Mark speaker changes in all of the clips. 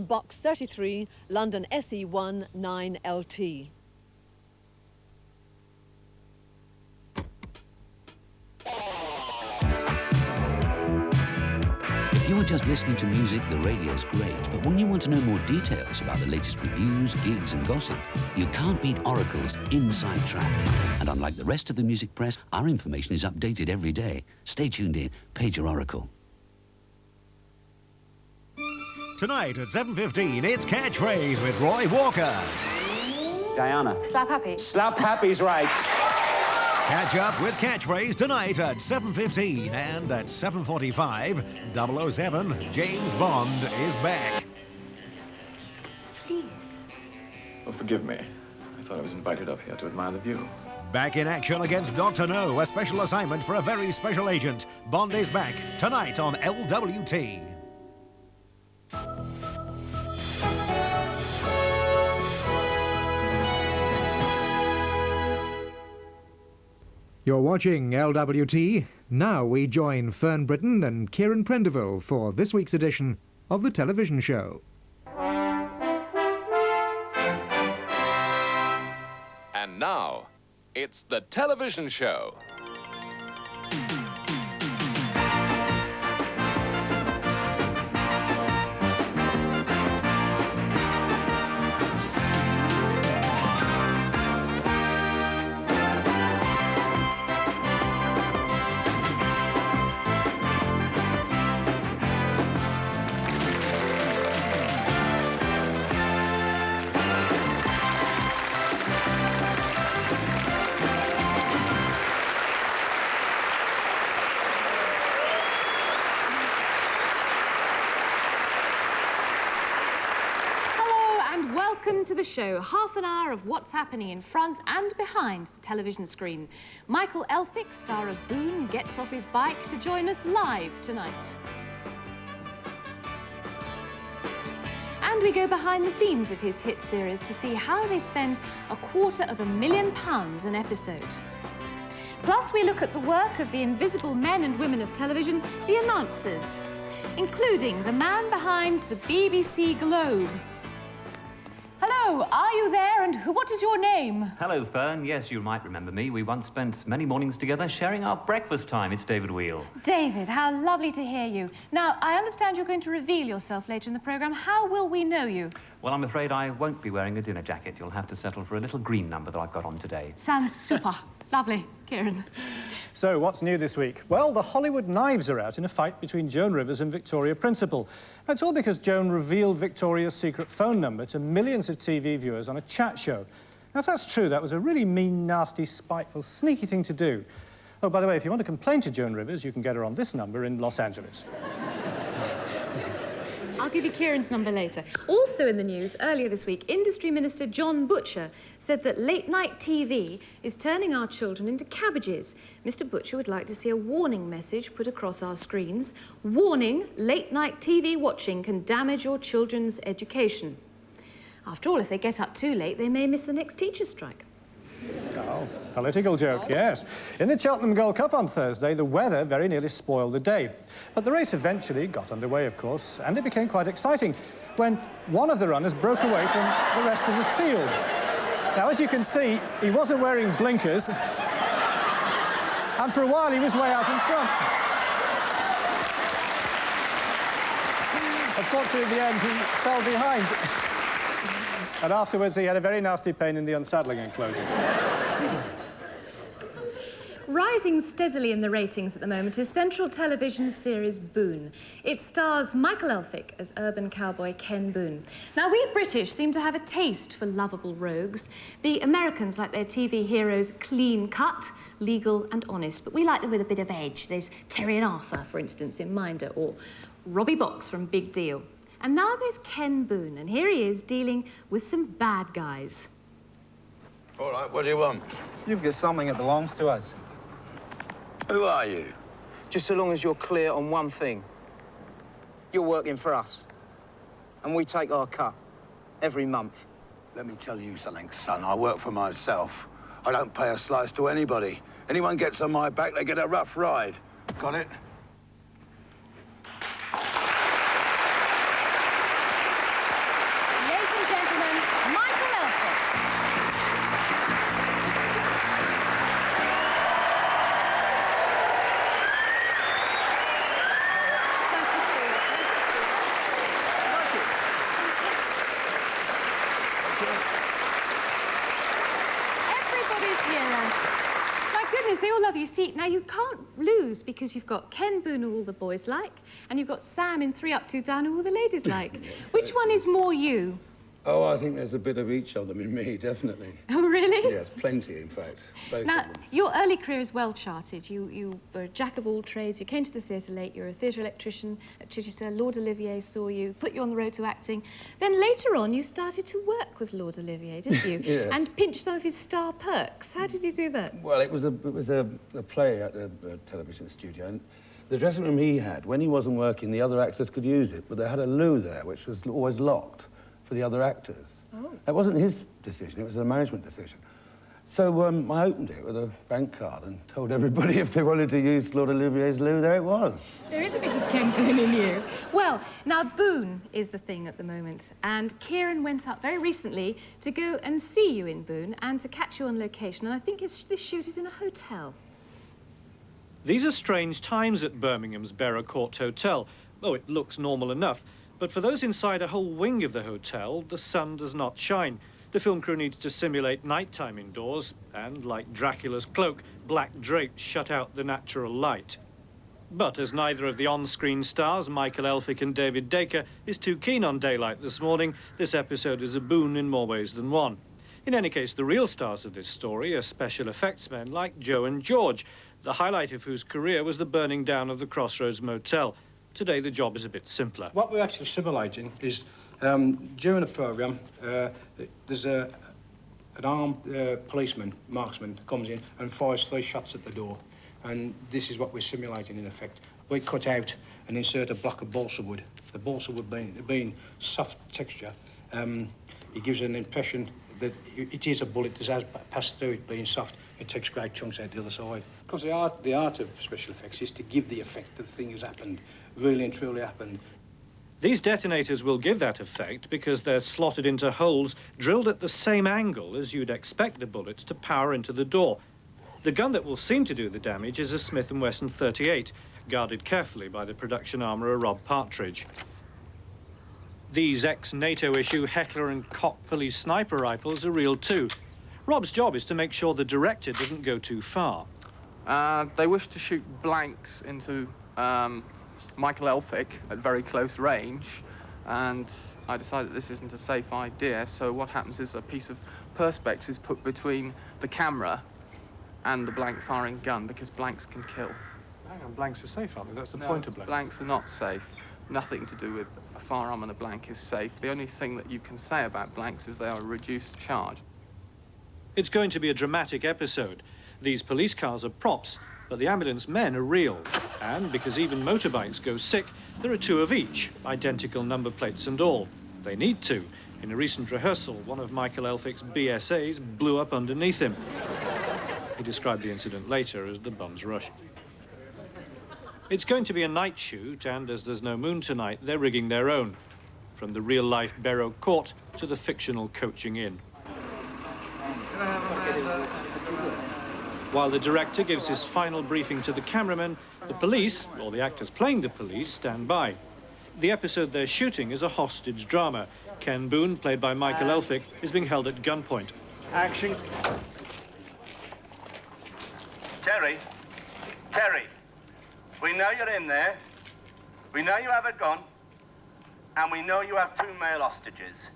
Speaker 1: Box 33, London SE1 9LT.
Speaker 2: If you are just listening to music, the radio's great, but when you want to know more details about the latest reviews, gigs and gossip, you can't beat Oracle's Inside Track. And unlike the rest of the music press, our information is updated every day. Stay tuned in. Pager Oracle.
Speaker 3: Tonight at 7:15, it's Catchphrase with Roy Walker.
Speaker 4: Diana.
Speaker 5: Slap Happy.
Speaker 4: Slap Happy's right.
Speaker 3: Catch up with Catchphrase tonight at 7:15 and at 7:45, 007, James Bond is back.
Speaker 5: Please.
Speaker 6: Oh, forgive me. I thought I was invited up here to admire the view.
Speaker 3: Back in action against Dr. No, a special assignment for a very special agent. Bond is back tonight on LWT.
Speaker 7: You're watching LWT. Now we join Fern Britton and Kieran Prendiville for this week's edition of the television show.
Speaker 8: And now, it's the television show.
Speaker 5: Welcome to the show. Half an hour of what's happening in front and behind the television screen. Michael Elphick, star of Boon, gets off his bike to join us live tonight. And we go behind the scenes of his hit series to see how they spend £250,000 an episode. Plus, we look at the work of the invisible men and women of television, the announcers, including the man behind the BBC Globe. Hello, are you there, and what is your name?
Speaker 9: Hello, Fern. Yes, you might remember me. We once spent many mornings together sharing our breakfast time. It's David Wheel.
Speaker 5: David, how lovely to hear you. Now, I understand you're going to reveal yourself later in the programme. How will we know you?
Speaker 9: Well, I'm afraid I won't be wearing a dinner jacket. You'll have to settle for a little green number that I've got on today.
Speaker 5: Sounds super. Lovely. Kieran.
Speaker 10: So, what's new this week? Well, the Hollywood knives are out in a fight between Joan Rivers and Victoria Principal. It's all because Joan revealed Victoria's secret phone number to millions of TV viewers on a chat show. Now, if that's true, that was a really mean, nasty, spiteful, sneaky thing to do. Oh, by the way, if you want to complain to Joan Rivers, you can get her on this number in Los Angeles.
Speaker 5: I'll give you Kieran's number later. Also in the news, earlier this week, Industry Minister John Butcher said that late-night TV is turning our children into cabbages. Mr. Butcher would like to see a warning message put across our screens. Warning, late-night TV watching can damage your children's education. After all, if they get up too late, they may miss the next teacher's strike.
Speaker 10: Oh, political joke, yes. In the Cheltenham Gold Cup on Thursday, the weather very nearly spoiled the day. But the race eventually got underway, of course, and it became quite exciting when one of the runners broke away from the rest of the field. Now, as you can see, he wasn't wearing blinkers, and for a while he was way out in front. Unfortunately, in the end, he fell behind. And afterwards, he had a very nasty pain in the unsaddling enclosure.
Speaker 5: Rising steadily in the ratings at the moment is Central Television's series Boon. It stars Michael Elphick as urban cowboy Ken Boon. Now, we British seem to have a taste for lovable rogues. The Americans like their TV heroes clean-cut, legal and honest, but we like them with a bit of edge. There's Terry and Arthur, for instance, in Minder, or Robbie Box from Big Deal. And now there's Ken Boon, and here he is dealing with some bad guys.
Speaker 11: All right, what do you want?
Speaker 12: You've got something that belongs to us.
Speaker 11: Who are you?
Speaker 12: Just so long as you're clear on one thing. You're working for us. And we take our cut every month.
Speaker 11: Let me tell you something, son. I work for myself. I don't pay a slice to anybody. Anyone gets on my back, they get a rough ride. Got it?
Speaker 5: you see, now you can't lose because you've got Ken Boon, who all the boys like, and you've got Sam in 3 Up, 2 Down, who all the ladies like. Which one is more you?
Speaker 11: Oh, I think there's a bit of each of them in me, definitely.
Speaker 5: Oh, really?
Speaker 11: Yes, plenty, in fact. Both
Speaker 5: Now,
Speaker 11: of them.
Speaker 5: your early career is well charted. You were a jack of all trades. You came to the theatre late. You were a theatre electrician at Chichester. Lord Olivier saw you, put you on the road to acting. Then later on, you started to work with Lord Olivier, didn't you?
Speaker 11: Yes.
Speaker 5: And pinch some of his star perks. How did you do that?
Speaker 11: Well, it was a play at the television studio, and the dressing room he had, when he wasn't working, the other actors could use it, but they had a loo there, which was always locked for the other actors.
Speaker 5: Oh.
Speaker 11: That wasn't his decision, it was a management decision. So I opened it with a bank card and told everybody if they wanted to use Lord Olivier's loo, there it was.
Speaker 5: There is a bit of Ken Boon in you. Well, now Boon is the thing at the moment, and Kieran went up very recently to go and see you in Boon and to catch you on location, and I think this shoot is in a hotel.
Speaker 10: These are strange times at Birmingham's Borough Court Hotel. Oh, it looks normal enough. But for those inside a whole wing of the hotel, the sun does not shine. The film crew needs to simulate nighttime indoors, and, like Dracula's cloak, black drapes shut out the natural light. But as neither of the on-screen stars, Michael Elphick and David Dacre, is too keen on daylight this morning, this episode is a boon in more ways than one. In any case, the real stars of this story are special effects men like Joe and George, the highlight of whose career was the burning down of the Crossroads Motel. Today, the job is a bit simpler.
Speaker 13: What we're actually simulating is, during the programme, there's an armed policeman, marksman, comes in and fires 3 shots at the door. And this is what we're simulating, in effect. We cut out and insert a block of balsa wood. The balsa wood being soft texture, it gives an impression that it is a bullet that has passed through it being soft. It takes great chunks out the other side. Because the art of special effects is to give the effect that the thing has happened, really and truly happened.
Speaker 10: These detonators will give that effect because they're slotted into holes drilled at the same angle as you'd expect the bullets to power into the door. The gun that will seem to do the damage is a Smith & Wesson 38, guarded carefully by the production armourer Rob Partridge. These ex-NATO issue Heckler and Koch police sniper rifles are real too. Rob's job is to make sure the director doesn't go too far.
Speaker 14: They wish to shoot blanks into Michael Elfik at very close range, and I decided this isn't a safe idea, so what happens is a piece of perspex is put between the camera and the blank firing gun, because blanks can kill.
Speaker 10: Hang on, blanks are safe, aren't they? That's the point of blanks.
Speaker 14: Blanks are not safe. Nothing to do with a firearm and a blank is safe. The only thing that you can say about blanks is they are a reduced charge.
Speaker 10: It's going to be a dramatic episode. These police cars are props, but the ambulance men are real. And because even motorbikes go sick, there are 2 of each, identical number plates and all. They need to. In a recent rehearsal, one of Michael Elphick's BSAs blew up underneath him. He described the incident later as the bum's rush. It's going to be a night shoot, and as there's no moon tonight, they're rigging their own. From the real-life Borough Court to the fictional coaching inn. While the director gives his final briefing to the cameraman, the police, or the actors playing the police, stand by. The episode they're shooting is a hostage drama. Ken Boon, played by Michael Elphick, is being held at gunpoint.
Speaker 4: Action. Terry, we know you're in there. We know you have a gun. And we know you have 2 male hostages.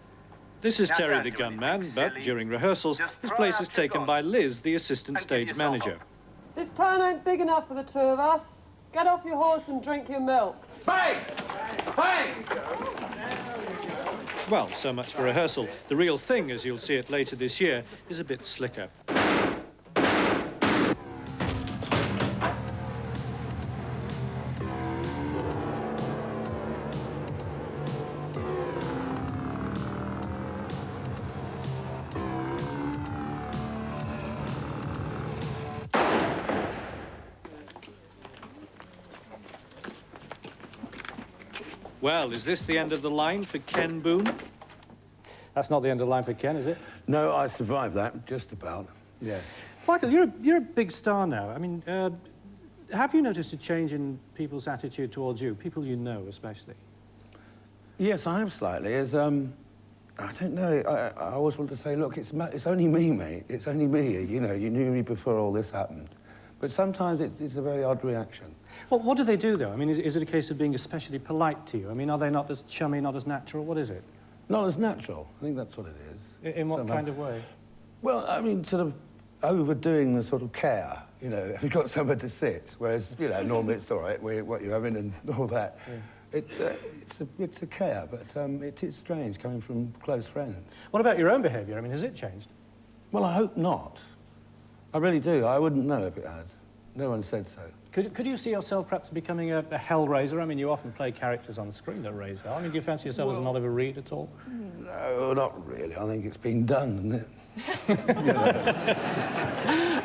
Speaker 10: This is
Speaker 4: Now,
Speaker 10: Terry
Speaker 4: don't
Speaker 10: the
Speaker 4: do
Speaker 10: gunman,
Speaker 4: anything
Speaker 10: but
Speaker 4: silly.
Speaker 10: during rehearsals,
Speaker 4: Just
Speaker 10: his
Speaker 4: throw
Speaker 10: place
Speaker 4: out
Speaker 10: is
Speaker 4: your
Speaker 10: taken
Speaker 4: gun
Speaker 10: by Liz, the assistant
Speaker 4: and give
Speaker 10: stage
Speaker 4: yourself
Speaker 10: manager.
Speaker 4: up.
Speaker 15: This town ain't big enough for the 2 of us. Get off your horse and drink your milk.
Speaker 4: Bang! Bang!
Speaker 10: Well, so much for rehearsal. The real thing, as you'll see it later this year, is a bit slicker. Well, is this the end of the line for Ken Boon? That's not the end of the line for Ken, is it?
Speaker 11: No, I survived that, just about, yes.
Speaker 10: Michael, you're a big star now. I mean, have you noticed a change in people's attitude towards you, people you know especially?
Speaker 11: Yes, I have slightly. As I don't know, I always want to say, look, it's only me, mate. It's only me. You know, you knew me before all this happened. But sometimes it's a very odd reaction.
Speaker 10: Well, what do they do, though? I mean, is it a case of being especially polite to you? I mean, are they not as chummy, not as natural? What is it?
Speaker 11: Not as natural. I think that's what it is.
Speaker 10: In what kind of way?
Speaker 11: Well, I mean, sort of overdoing the sort of care, you know, if you've got somewhere to sit, whereas, you know, normally it's all right, what you're having and all that. Yeah. It's a care, but it is strange coming from close friends.
Speaker 10: What about your own behaviour? I mean, has it changed?
Speaker 11: Well, I hope not. I really do. I wouldn't know if it had. No one said so.
Speaker 10: Could you see yourself perhaps becoming a hell-raiser? I mean, you often play characters on screen that raise hell. I mean, do you fancy yourself as an Oliver Reed at all?
Speaker 11: No, not really. I think it's been done, isn't it?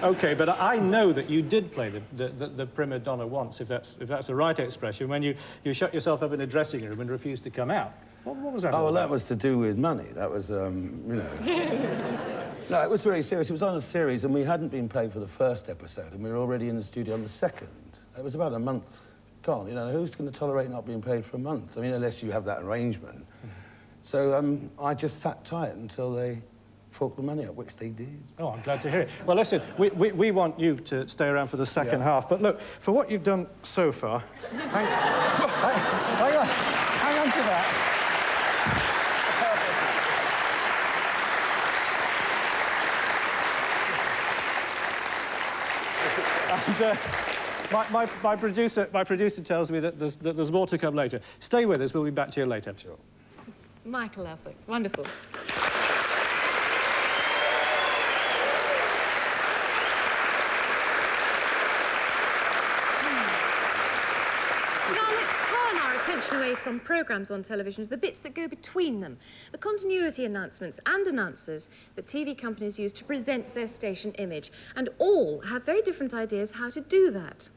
Speaker 10: OK, but I know that you did play the prima donna once, if that's the right expression, when you shut yourself up in a dressing room and refused to come out. What was that?
Speaker 11: Oh, well, that was to do with money. That was, you know... No, it was very serious. It was on a series, and we hadn't been paid for the first episode, and we were already in the studio on the second. It was about a month gone. You know, who's going to tolerate not being paid for a month? I mean, unless you have that arrangement. So I just sat tight until they forked the money up, which they did.
Speaker 10: Oh, I'm glad to hear it. Well, listen, we want you to stay around for the second half, but look, for what you've done so far... hang on to that. And my producer tells me that there's more to come later. Stay with us. We'll be back to you later. Sure.
Speaker 5: Michael Elfik, wonderful. Away from programmes on television to the bits that go between them, the continuity announcements and announcers that TV companies use to present their station image, and all have very different ideas how to do that.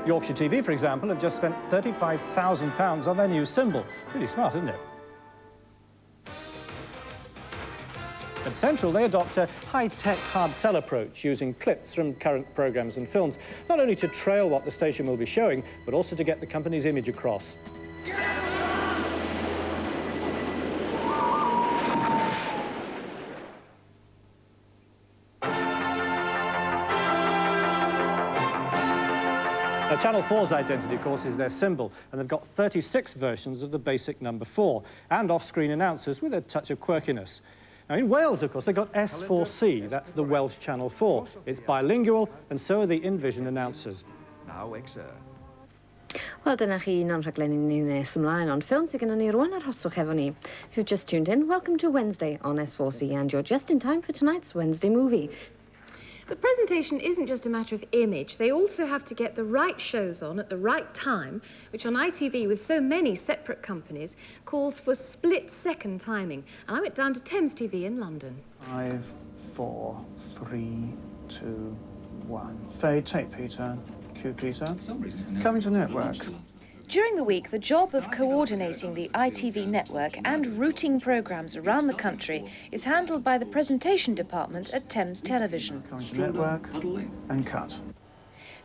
Speaker 10: Yorkshire TV, for example, have just spent £35,000 on their new symbol. Really smart, isn't it? At Central, they adopt a high-tech, hard-sell approach, using clips from current programmes and films, not only to trail what the station will be showing, but also to get the company's image across. Now, Channel 4's identity, of course, is their symbol, and they've got 36 versions of the basic number 4, and off-screen announcers with a touch of quirkiness. Now, in Wales, of course, they've got S4C, that's the Welsh Channel 4. It's bilingual, and so are the in-vision announcers.
Speaker 16: Now, Exer.
Speaker 17: Wel, dyna chi un o'n rhaglenni ni nes ymlaen, ond ffilm sydd gennym ni rwan arhoswch efo ni. If you've just tuned in, welcome to Wednesday on S4C, and you're just in time for tonight's Wednesday movie.
Speaker 5: But presentation isn't just a matter of image. They also have to get the right shows on at the right time, which on ITV, with so many separate companies, calls for split-second timing. And I went down to Thames TV in London.
Speaker 18: 5, 4, 3, 2, 1. Fade, take Peter. Cue Peter. Coming to network.
Speaker 19: During the week, the job of coordinating the ITV network and routing programmes around the country is handled by the presentation department at Thames Television.
Speaker 18: Coming to network and cut.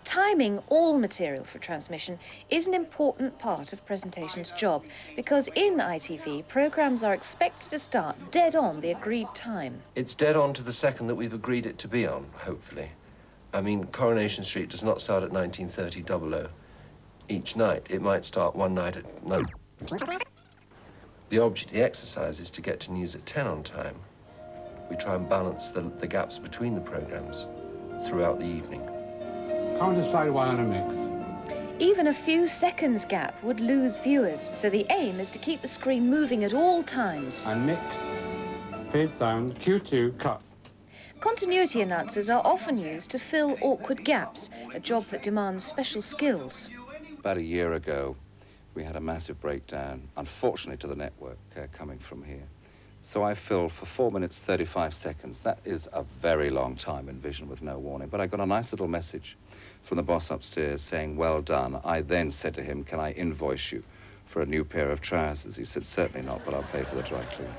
Speaker 19: Timing all material for transmission is an important part of presentation's job, because in ITV, programmes are expected to start dead on the agreed time.
Speaker 20: It's dead on to the second that we've agreed it to be on, hopefully. I mean, Coronation Street does not start at 19:30 each night. It might start one night at 9. The object of the exercise is to get to news at 10 on time. We try and balance the gaps between the programmes throughout the evening.
Speaker 21: Counter slide Y on a mix.
Speaker 19: Even a few seconds gap would lose viewers, so the aim is to keep the screen moving at all times.
Speaker 21: And mix, fade sound, Q2, cut.
Speaker 19: Continuity announcers are often used to fill awkward gaps, a job that demands special skills.
Speaker 22: About a year ago, we had a massive breakdown, unfortunately, to the network coming from here. So I filled for 4 minutes, 35 seconds. That is a very long time in vision with no warning. But I got a nice little message from the boss upstairs saying, well done. I then said to him, can I invoice you for a new pair of trousers? He said, certainly not, but I'll pay for the dry cleaning.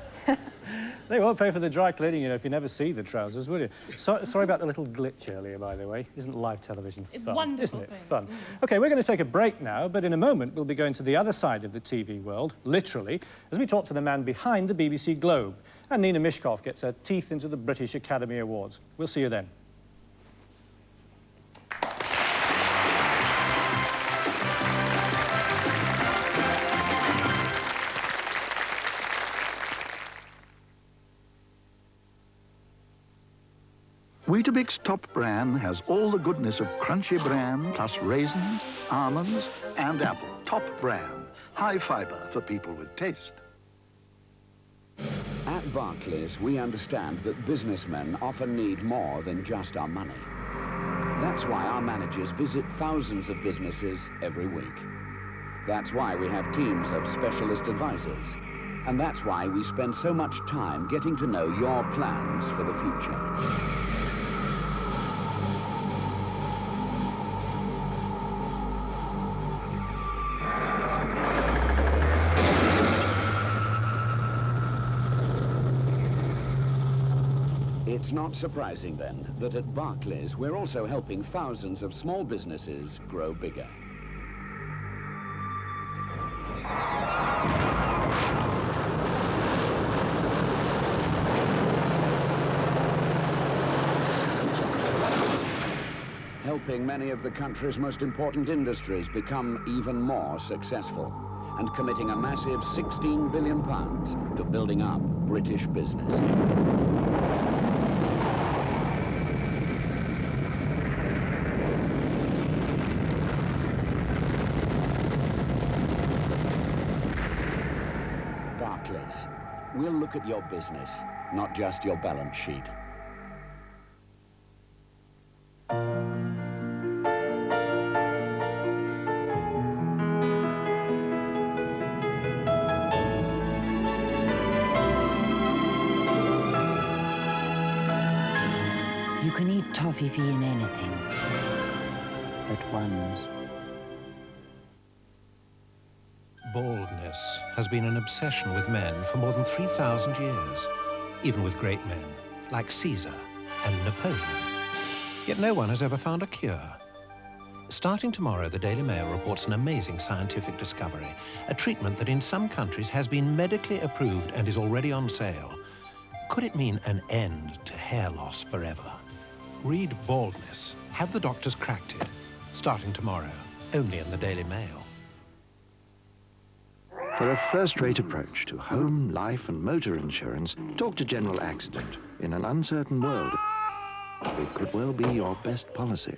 Speaker 10: They won't pay for the dry cleaning, you know, if you never see the trousers, will you? Sorry about the little glitch earlier, by the way. Isn't live television fun?
Speaker 5: It's wonderful.
Speaker 10: Isn't it fun? OK, we're going to take a break now, but in a moment we'll be going to the other side of the TV world, literally, as we talk to the man behind the BBC Globe. And Nina Mishkow gets her teeth into the British Academy Awards. We'll see you then.
Speaker 1: Weetabix's top bran has all the goodness of crunchy bran plus raisins, almonds and apple. Top bran, high fibre for people with taste.
Speaker 2: At Barclays, we understand that businessmen often need more than just our money. That's why our managers visit thousands of businesses every week. That's why we have teams of specialist advisors. And that's why we spend so much time getting to know your plans for the future. It's not surprising, then, that at Barclays, we're also helping thousands of small businesses grow bigger. Helping many of the country's most important industries become even more successful, and committing a massive £16 billion to building up British business. Barclays. We'll look at your business, not just your balance sheet.
Speaker 16: You can eat toffee in anything, but once.
Speaker 3: Baldness has been an obsession with men for more than 3,000 years, even with great men like Caesar and Napoleon. Yet no one has ever found a cure. Starting tomorrow, the Daily Mail reports an amazing scientific discovery, a treatment that in some countries has been medically approved and is already on sale. Could it mean an end to hair loss forever? Read Baldness. Have the doctors cracked it? Starting tomorrow, only in the Daily Mail.
Speaker 1: For a first-rate approach to home, life and motor insurance, talk to General Accident. In an uncertain world, it could well be your best policy.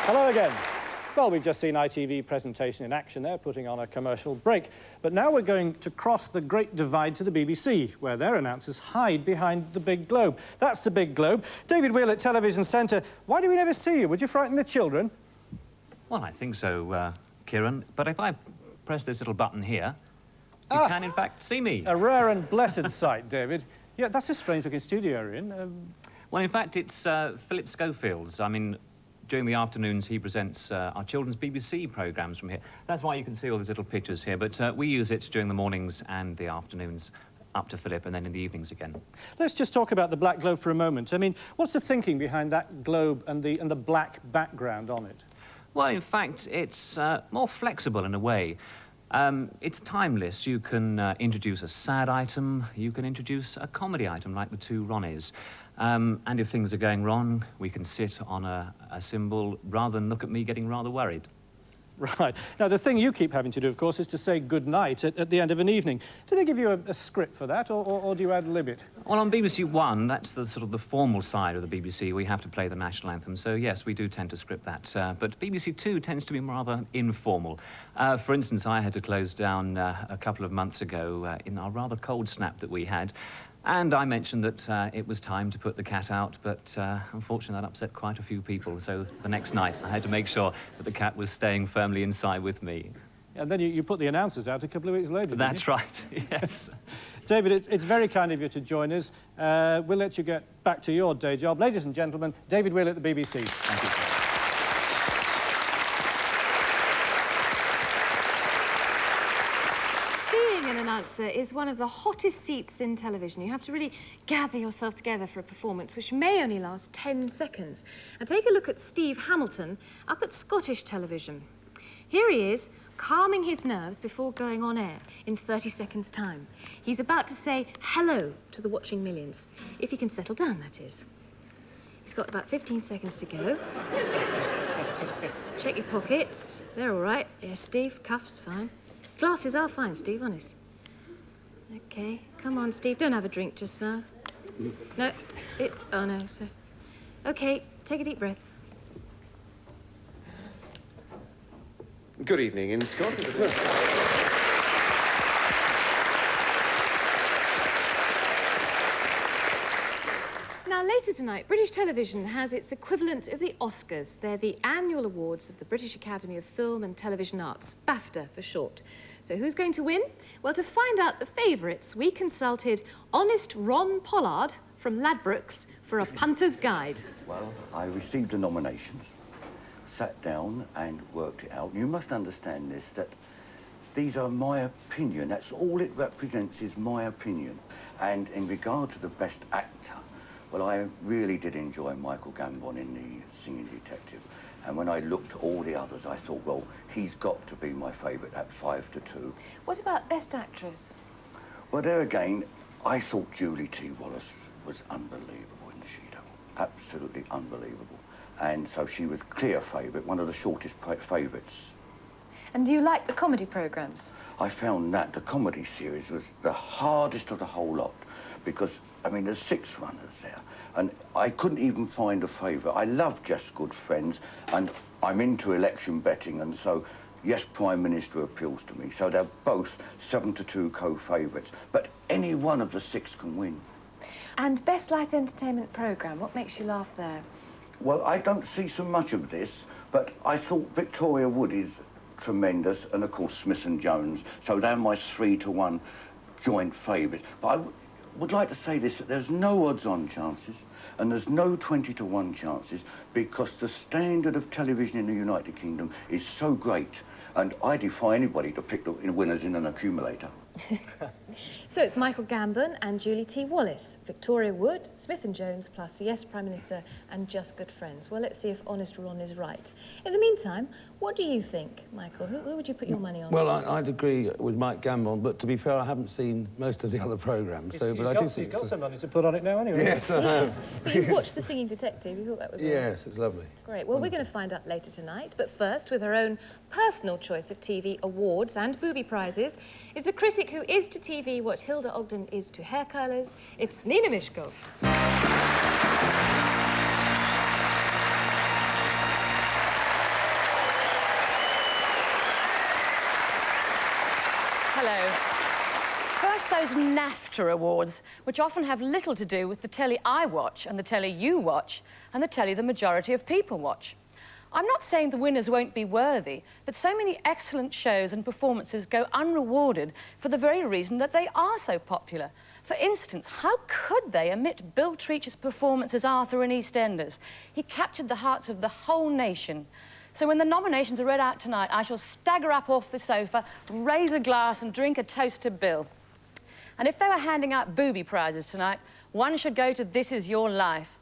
Speaker 10: Hello again. Well, we've just seen ITV presentation in action there, putting on a commercial break. But now we're going to cross the Great Divide to the BBC, where their announcers hide behind the big globe. That's the big globe. David Wheel at Television Centre, why do we never see you? Would you frighten the children?
Speaker 9: Well, I think so, Kieran. But if I press this little button here, you can, in fact, see me.
Speaker 10: A rare and blessed sight, David. Yeah, that's a strange-looking studio you're in.
Speaker 9: Well, in fact, it's Philip Schofield's. I mean, during the afternoons, he presents our children's BBC programmes from here. That's why you can see all these little pictures here. But we use it during the mornings and the afternoons, up to Philip, and then in the evenings again.
Speaker 10: Let's just talk about the black globe for a moment. I mean, what's the thinking behind that globe and the black background on it?
Speaker 9: Well, in fact, it's more flexible in a way. It's timeless. You can introduce a sad item, you can introduce a comedy item like the two Ronnies. And if things are going wrong, we can sit on a symbol rather than look at me getting rather worried.
Speaker 10: Right. Now, the thing you keep having to do, of course, is to say goodnight at the end of an evening. Do they give you a script for that, or do you ad-lib it?
Speaker 9: Well, on BBC One, that's the sort of the formal side of the BBC. We have to play the national anthem, so yes, we do tend to script that. But BBC Two tends to be rather informal. For instance, I had to close down a couple of months ago in our rather cold snap that we had. And I mentioned that it was time to put the cat out, but unfortunately that upset quite a few people. So the next night I had to make sure that the cat was staying firmly inside with me.
Speaker 10: And then you put the announcers out a couple of weeks later.
Speaker 9: That's right, yes.
Speaker 10: David, it's very kind of you to join us. We'll let you get back to your day job. Ladies and gentlemen, David Wheel at the BBC.
Speaker 9: Thank you, sir.
Speaker 5: an announcer is one of the hottest seats in television. You have to really gather yourself together for a performance, which may only last 10 seconds. And take a look at Steve Hamilton up at Scottish television. Here he is, calming his nerves before going on air in 30 seconds' time. He's about to say hello to the watching millions. If he can settle down, that is. He's got about 15 seconds to go. Check your pockets. They're all right. Yes, Steve. Cuffs, fine. Glasses are fine, Steve, honest. OK. Come on, Steve. Don't have a drink just now. No. Oh, no, sir. OK. Take a deep breath.
Speaker 6: Good evening in Scotland.
Speaker 5: Now, later tonight, British television has its equivalent of the Oscars. They're the annual awards of the British Academy of Film and Television Arts, BAFTA for short. So who's going to win? Well, to find out the favourites, we consulted honest Ron Pollard from Ladbrokes for a punter's guide.
Speaker 7: Well, I received the nominations, sat down and worked it out. You must understand this, that these are my opinion. That's all it represents is my opinion. And in regard to the best actor, well, I really did enjoy Michael Gambon in The Singing Detective. And when I looked at all the others, I thought, well, he's got to be my favourite at 5-2.
Speaker 19: What about Best Actress?
Speaker 7: Well, there again, I thought Julie T. Wallace was unbelievable in The She-Devil. Absolutely unbelievable. And so she was clear favourite, one of the shortest favourites.
Speaker 19: And do you like the comedy programmes?
Speaker 7: I found that the comedy series was the hardest of the whole lot because, I mean, there's 6 runners there, and I couldn't even find a favourite. I love Just Good Friends, and I'm into election betting, and so, yes, Prime Minister appeals to me. So they're both 7-2 co-favourites, but any one of the 6 can win.
Speaker 19: And Best Light Entertainment Programme, what makes you laugh there?
Speaker 7: Well, I don't see so much of this, but I thought Victoria Wood is tremendous, and of course Smith and Jones, so they're my 3-1 joint favourites. But I would like to say this, that there's no odds-on chances and there's no 20-1 chances because the standard of television in the United Kingdom is so great, and I defy anybody to pick the winners in an accumulator.
Speaker 5: So it's Michael Gambon and Julie T. Wallace, Victoria Wood, Smith and Jones, plus Yes Prime Minister and Just Good Friends. Well, let's see if honest Ron is right. In the meantime, what do you think, Michael? Who would you put your money on?
Speaker 11: Well, I'd agree with Mike Gambon, but to be fair, I haven't seen most of the other programmes. So,
Speaker 10: he's got some money to put on it now, anyway.
Speaker 11: Yes, I have.
Speaker 5: But you watched The Singing Detective. You thought that was
Speaker 11: yes, it's lovely.
Speaker 5: Great. Well, we're going to find out later tonight. But first, with her own personal choice of TV awards and booby prizes, is the critic who is to TV what Hilda Ogden is to hair curlers. It's Nina Mishkow.
Speaker 23: Hello. First, those NAFTA awards, which often have little to do with the telly I watch and the telly you watch and the telly the majority of people watch. I'm not saying the winners won't be worthy, but so many excellent shows and performances go unrewarded for the very reason that they are so popular. For instance, how could they omit Bill Treach's performance as Arthur in EastEnders? He captured the hearts of the whole nation. So when the nominations are read out tonight, I shall stagger up off the sofa, raise a glass and drink a toast to Bill. And if they were handing out booby prizes tonight, one should go to This Is Your Life.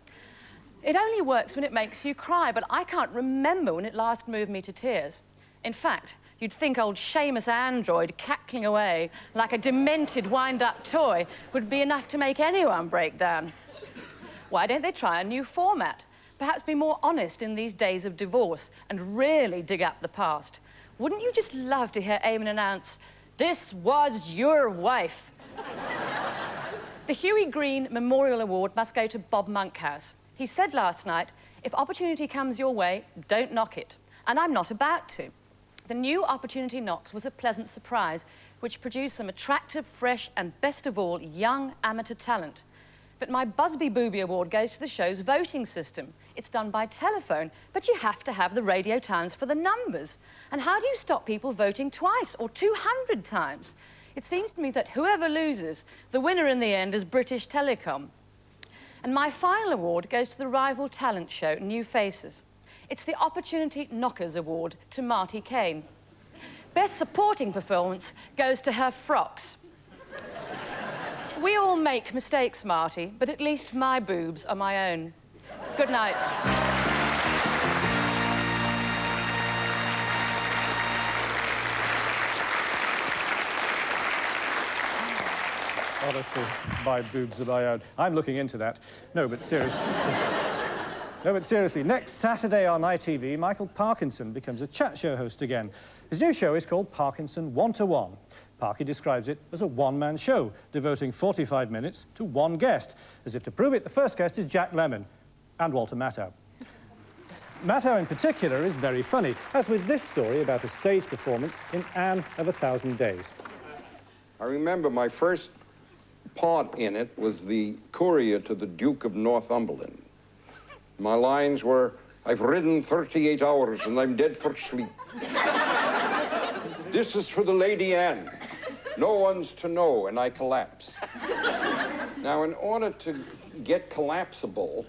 Speaker 23: It only works when it makes you cry, but I can't remember when it last moved me to tears. In fact, you'd think old Seamus Android cackling away like a demented wind-up toy would be enough to make anyone break down. Why don't they try a new format? Perhaps be more honest in these days of divorce and really dig up the past. Wouldn't you just love to hear Eamon announce, "This was your wife"? The Hughie Green Memorial Award must go to Bob Monkhouse. He said last night, if opportunity comes your way, don't knock it. And I'm not about to. The new Opportunity Knocks was a pleasant surprise, which produced some attractive, fresh, and best of all, young amateur talent. But my Busby Booby Award goes to the show's voting system. It's done by telephone, but you have to have the Radio Times for the numbers. And how do you stop people voting twice or 200 times? It seems to me that whoever loses, the winner in the end is British Telecom. And my final award goes to the rival talent show, New Faces. It's the Opportunity Knockers Award to Marty Kane. Best supporting performance goes to her frocks. We all make mistakes, Marty, but at least my boobs are my own. Good night.
Speaker 10: Honestly, my boobs are my own. I'm looking into that. No, but seriously. Next Saturday on ITV, Michael Parkinson becomes a chat show host again. His new show is called Parkinson 1-to-1. Parky describes it as a one-man show, devoting 45 minutes to one guest. As if to prove it, the first guest is Jack Lemmon and Walter Matthau. Matthau in particular is very funny, as with this story about a stage performance in Anne of 1,000 Days.
Speaker 8: I remember my first part in it was the courier to the Duke of Northumberland. My lines were, "I've ridden 38 hours and I'm dead for sleep. This is for the Lady Anne. No one's to know," and I collapsed. Now, in order to get collapsible,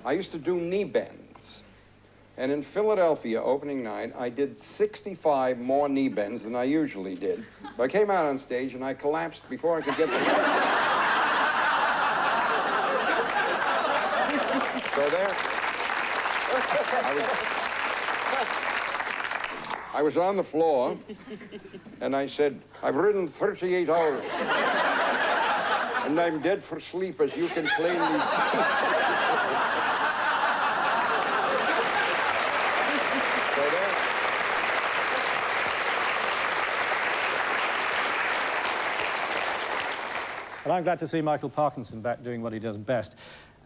Speaker 8: I used to do knee bends. And in Philadelphia, opening night, I did 65 more knee bends than I usually did. I came out on stage and I collapsed before I could get the So there, I was on the floor, and I said, "I've ridden 38 hours, and I'm dead for sleep, as you can plainly see." So there.
Speaker 10: Well, I'm glad to see Michael Parkinson back doing what he does best.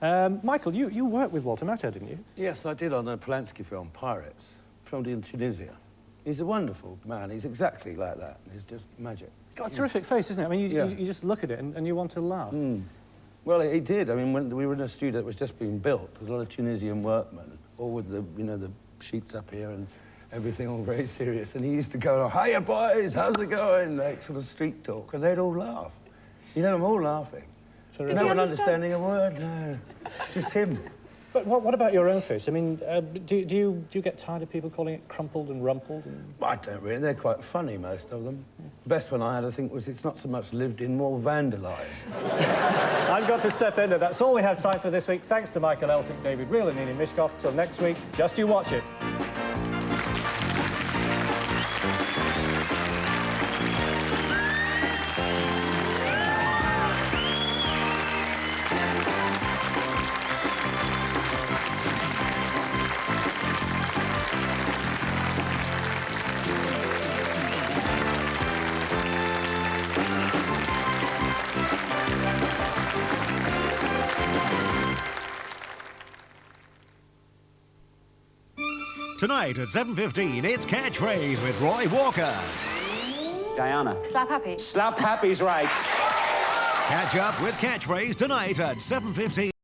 Speaker 10: Michael, you worked with Walter Matthau, didn't you?
Speaker 11: Yes, I did on a Polanski film, Pirates, filmed in Tunisia. He's a wonderful man. He's exactly like that. He's just magic.
Speaker 10: Got a terrific face, isn't it? I mean, you just look at it and you want to laugh.
Speaker 11: Mm. Well, he did. I mean, when we were in a studio that was just being built, there was a lot of Tunisian workmen, all with the, you know, the sheets up here and everything all very serious. And he used to go, "Hiya, boys, how's it going?" Like sort of street talk, and they'd all laugh. You know, them all laughing. No one understanding a word, no. Just him.
Speaker 10: But what about your own face? I mean, do you get tired of people calling it crumpled and rumpled?
Speaker 11: I don't really. They're quite funny, most of them. The best one I had, I think, was "It's not so much lived in, more vandalised."
Speaker 10: I've got to step in, and that's all we have time for this week. Thanks to Michael Elphick, David Reel and Nina Mishkow. Till next week, just you watch it.
Speaker 12: Tonight at 7:15, it's Catchphrase with Roy Walker.
Speaker 9: Diana.
Speaker 19: Slap happy.
Speaker 9: Slap happy's right.
Speaker 12: Catch up with Catchphrase tonight at 7:15.